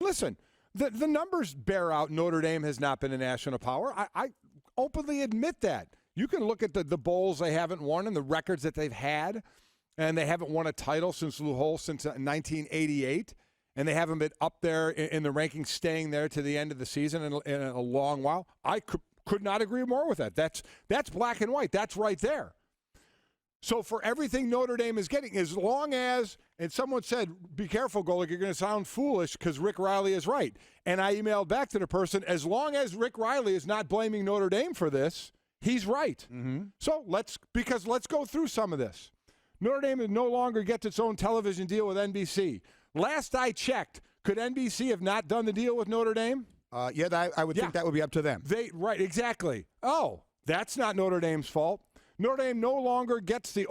listen, the numbers bear out Notre Dame has not been a national power. I openly admit that. You can look at the bowls they haven't won and the records that they've had, and they haven't won a title since Lou Holtz since 1988, and they haven't been up there in the rankings, staying there to the end of the season in a long while. I could not agree more with that. That's black and white. That's right there. So for everything Notre Dame is getting, as long as, and someone said, be careful, Golic, you're going to sound foolish because Rick Reilly is right. And I emailed back to the person, as long as Rick Reilly is not blaming Notre Dame for this, he's right. Mm-hmm. So let's go through some of this. Notre Dame no longer gets its own television deal with NBC. Last I checked, could NBC have not done the deal with Notre Dame? I would think that would be up to them. Right, exactly. Oh, that's not Notre Dame's fault. Notre Dame no longer gets to be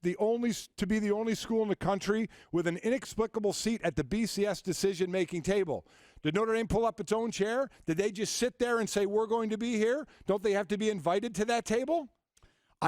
the only school in the country with an inexplicable seat at the BCS decision-making table. Did Notre Dame pull up its own chair? Did they just sit there and say, we're going to be here? Don't they have to be invited to that table?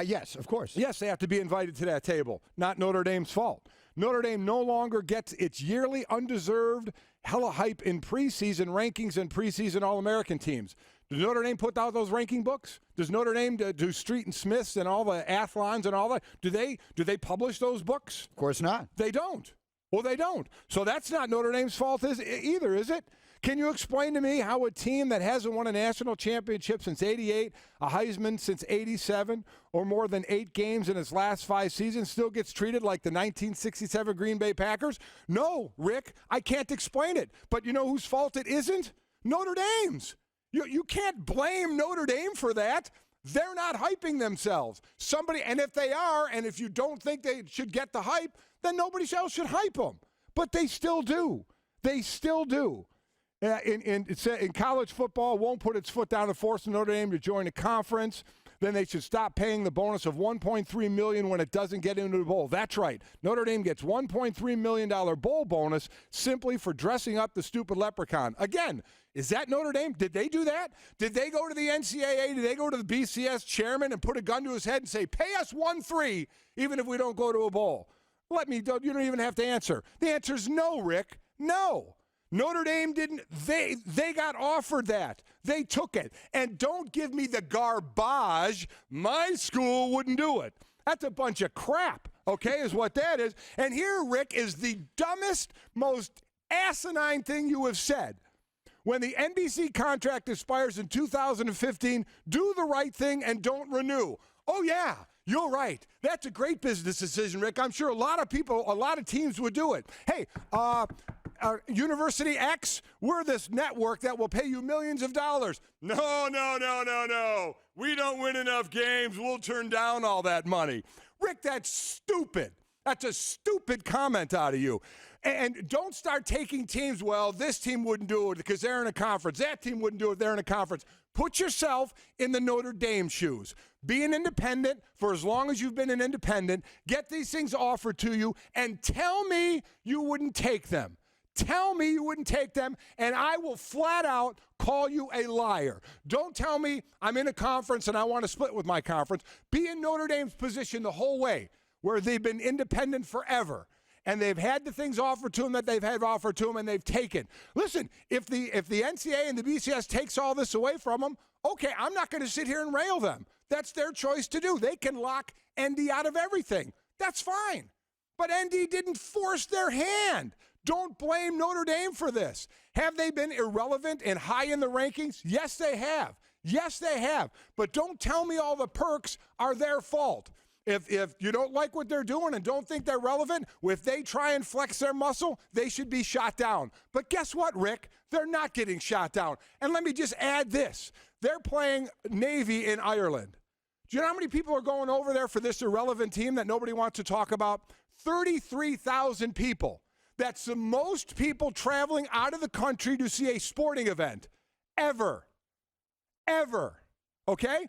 Yes, of course. Yes, they have to be invited to that table. Not Notre Dame's fault. Notre Dame no longer gets its yearly undeserved hella hype in preseason rankings and preseason All-American teams. Does Notre Dame put out those ranking books? Does Notre Dame do Street and Smiths and all the Athlons and all that? Do they publish those books? Of course not. They don't. Well, they don't. So that's not Notre Dame's fault either, is it? Can you explain to me how a team that hasn't won a national championship since '88, a Heisman since '87, or more than 8 games in its last 5 seasons still gets treated like the 1967 Green Bay Packers? No, Rick, I can't explain it. But you know whose fault it isn't? Notre Dame's. You can't blame Notre Dame for that. They're not hyping themselves. And if they are, and if you don't think they should get the hype, then nobody else should hype them. But they still do. They still do. In college football, won't put its foot down to force Notre Dame to join a conference. Then they should stop paying the bonus of $1.3 million when it doesn't get into the bowl. That's right. Notre Dame gets $1.3 million bowl bonus simply for dressing up the stupid leprechaun. Again, is that Notre Dame? Did they do that? Did they go to the NCAA? Did they go to the BCS chairman and put a gun to his head and say, pay us 1-3 even if we don't go to a bowl? You don't even have to answer. The answer is no, Rick. No. Notre Dame didn't. They got offered that. They took it. And don't give me the garbage. My school wouldn't do it. That's a bunch of crap, okay, is what that is. And here, Rick, is the dumbest, most asinine thing you have said. When the NBC contract expires in 2015, do the right thing and don't renew. Oh, yeah, you're right. That's a great business decision, Rick. I'm sure a lot of teams would do it. Hey, University X, we're this network that will pay you millions of dollars. No. We don't win enough games. We'll turn down all that money. Rick, that's stupid. That's a stupid comment out of you. And don't start taking teams, well, this team wouldn't do it because they're in a conference. That team wouldn't do it. They're in a conference. Put yourself in the Notre Dame shoes. Be an independent for as long as you've been an independent. Get these things offered to you and tell me you wouldn't take them. Tell me you wouldn't take them, and I will flat out call you a liar. Don't tell me I'm in a conference and I want to split with my conference. Be in Notre Dame's position the whole way, where they've been independent forever, and they've had the things offered to them that they've had offered to them, and they've taken. Listen, if the NCAA and the BCS takes all this away from them, okay, I'm not going to sit here and rail them. That's their choice to do. They can lock ND out of everything. That's fine. But ND didn't force their hand. Don't blame Notre Dame for this. Have they been irrelevant and high in the rankings? Yes, they have. Yes, they have. But don't tell me all the perks are their fault. If you don't like what they're doing and don't think they're relevant, if they try and flex their muscle, they should be shot down. But guess what, Rick? They're not getting shot down. And let me just add this. They're playing Navy in Ireland. Do you know how many people are going over there for this irrelevant team that nobody wants to talk about? 33,000 people. That's the most people traveling out of the country to see a sporting event ever. Okay?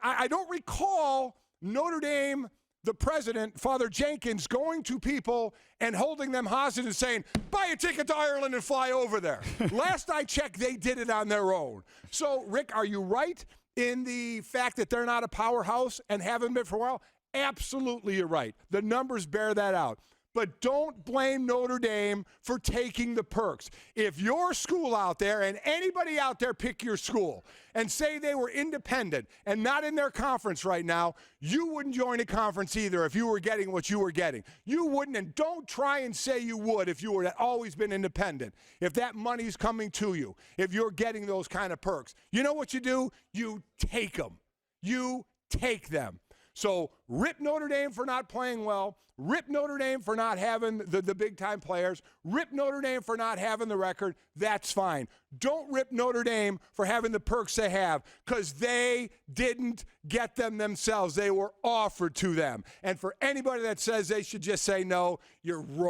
I don't recall Notre Dame, the president, Father Jenkins, going to people and holding them hostage and saying, buy a ticket to Ireland and fly over there. Last I checked, they did it on their own. So, Rick, are you right in the fact that they're not a powerhouse and haven't been for a while? Absolutely, you're right. The numbers bear that out. but don't blame Notre Dame for taking the perks. If your school out there, and anybody out there pick your school, and say they were independent and not in their conference right now, you wouldn't join a conference either if you were getting what you were getting. You wouldn't, and don't try and say you would if you were always been independent. If that money's coming to you, if you're getting those kind of perks, you know what you do? You take them. You take them. So rip Notre Dame for not playing well. Rip Notre Dame for not having the big-time players. Rip Notre Dame for not having the record. That's fine. Don't rip Notre Dame for having the perks they have, because they didn't get them themselves. They were offered to them. And for anybody that says they should just say no, you're wrong.